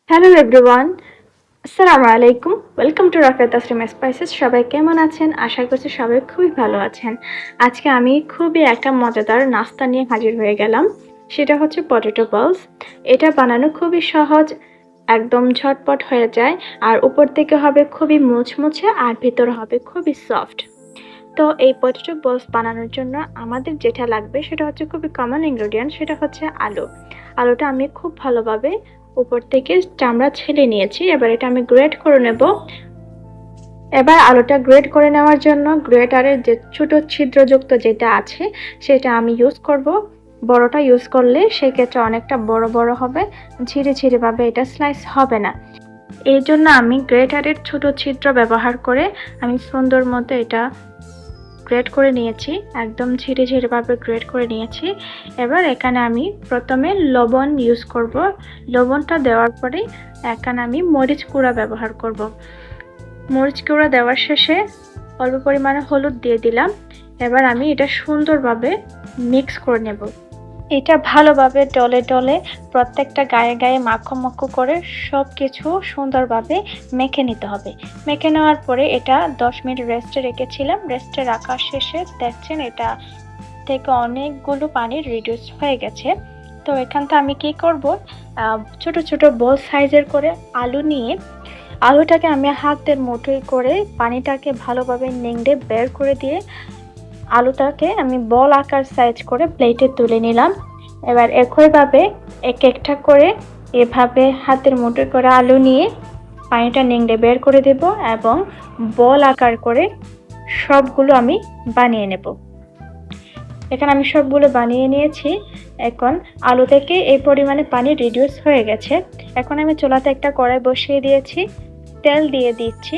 Hello everyone, আসসালামু আলাইকুম। Welcome to Rafia Tasrim spices. সবাই কেমন আছেন? আশা করছি সবাই খুবই ভালো আছেন। আজকে আমি খুবই একটা মজাদার নাস্তা নিয়ে হাজির হয়ে গেলাম। সেটা হচ্ছে পটেটো বলস। এটা বানানো খুবই সহজ, একদম ঝটপট হয়ে যায়। আর উপর থেকে হবে খুবই মুচমুচে আর ভিতরে হবে খুবই সফট। তো এই পটেটো বলস বানানোর জন্য আমাদের যেটা লাগবে সেটা হচ্ছে খুবই কমন ইনগ্রেডিয়েন্ট, সেটা হচ্ছে আলু। আলুটা আমি খুব ভালোভাবে উপর থেকে চামড়া ছেলে নিয়েছি। এবার এটা আমি গ্রেট করে নেব। এবার আলুটা গ্রেট করে নেওয়ার জন্য গ্রেটারের যে ছোট ছিদ্রযুক্ত যেটা আছে সেটা আমি ইউজ করব। বড়টা ইউজ করলে সেক্ষেত্রে অনেকটা বড় বড় হবে, ঝিরে ঝিরে ভাবে এটা স্লাইস হবে না। এই জন্য আমি গ্রেটারের ছোট ছিদ্র ব্যবহার করে আমি সুন্দর মতো এটা গ্রেট করে নিয়েছি, একদম ঝিরে ঝিরে ভাবে গ্রেট করে নিয়েছি। এবার এখানে আমি প্রথমে লবণ ইউজ করব। লবণটা দেওয়ার পরে এখানে আমি মরিচ গুঁড়া ব্যবহার করব। মরিচ গুঁড়া দেওয়ার শেষে অল্প পরিমাণে হলুদ দিয়ে দিলাম। এবার আমি এটা সুন্দরভাবে মিক্স করে নেব। এটা ভালোভাবে ডলে ডলে প্রত্যেকটা গায়ে গায়ে মাখো মাখো করে সব কিছু সুন্দরভাবে মেখে নিতে হবে। মেখে নেওয়ার পরে এটা 10 মিনিট রেস্টে রেখেছিলাম। রেস্টে রাখার শেষে দেখছেন এটা থেকে অনেকগুলো পানি রিডিউস হয়ে গেছে। তো এখান থেকে আমি কি করব, ছোট ছোট বল সাইজের করে আলু নিয়ে আলুটাকে আমি হাতের মুঠোয় করে পানিটাকে ভালোভাবে নেংড়ে বের করে দিয়ে আলুটাকে আমি বল আকার সাইজ করে প্লেটে তুলে নিলাম। এবার একইভাবে এক একটা করে এভাবে হাতের মুঠোয় করে আলু নিয়ে পানিটা নেংড়ে বের করে দেব এবং বল আকার করে সবগুলো আমি বানিয়ে নেব। এখানে আমি সবগুলো বানিয়ে নিয়েছি। এখন আলু থেকে এই পরিমাণে পানি রিডিউস হয়ে গেছে। এখন আমি চুলাতে একটা কড়াই বসিয়ে দিয়েছি, তেল দিয়ে দিচ্ছি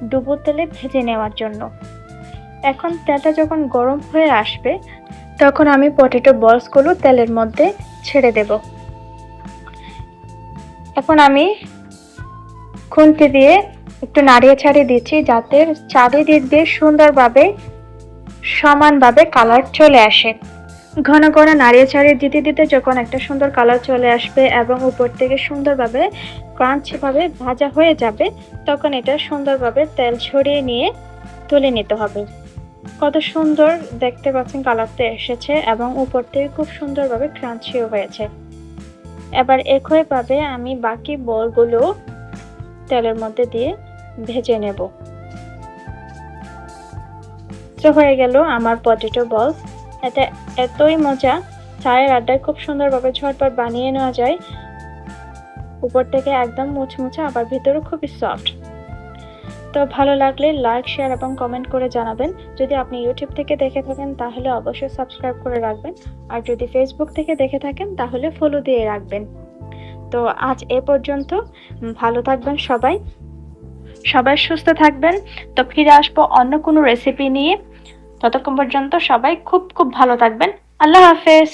ডুবো তেলে ভেজে নেওয়ার জন্য। এখন তেলটা যখন গরম হয়ে আসবে তখন আমি পটেটো বলসগুলো তেলের মধ্যে ছেড়ে দেব। এখন আমি খুন্তি দিয়ে একটু নাড়িয়ে ছাড়িয়ে দিচ্ছি যাতে চারিদিক দিয়ে সুন্দরভাবে সমানভাবে কালার চলে আসে। ঘন ঘন নাড়িয়ে ছাড়িয়ে দিতে দিতে যখন একটা সুন্দর কালার চলে আসবে এবং উপর থেকে সুন্দরভাবে ক্রাঞ্চিভাবে ভাজা হয়ে যাবে তখন এটা সুন্দরভাবে তেল ছড়িয়ে নিয়ে তুলে নিতে হবে। কত সুন্দর দেখতে পাচ্ছেন কালারটা এসেছে এবং উপর থেকে খুব সুন্দরভাবে ক্রাঞ্চিও হয়েছে। এবার একইভাবে আমি বাকি বলগুলো তেলের মধ্যে দিয়ে ভেজে নেব। তো হয়ে গেল আমার পটেটো বলস। এটা এতই মজা, চায়ের আড্ডায় খুব সুন্দরভাবে ঝটপট বানিয়ে নেওয়া যায়। উপর থেকে একদম মুচমুচে আবার ভিতরে খুবই সফট। তো ভালো লাগলে লাইক, শেয়ার এবং কমেন্ট করে জানাবেন। যদি আপনি ইউটিউব থেকে দেখে থাকেন তাহলে অবশ্যই সাবস্ক্রাইব করে রাখবেন, আর যদি ফেসবুক থেকে দেখে থাকেন তাহলে ফলো দিয়ে রাখবেন। তো আজ এ পর্যন্ত। ভালো থাকবেন সবাই, সবাই সুস্থ থাকবেন। তো ফিরে আসবো অন্য কোনো রেসিপি নিয়ে। ততক্ষণ পর্যন্ত সবাই খুব খুব ভালো থাকবেন। আল্লাহ হাফেজ।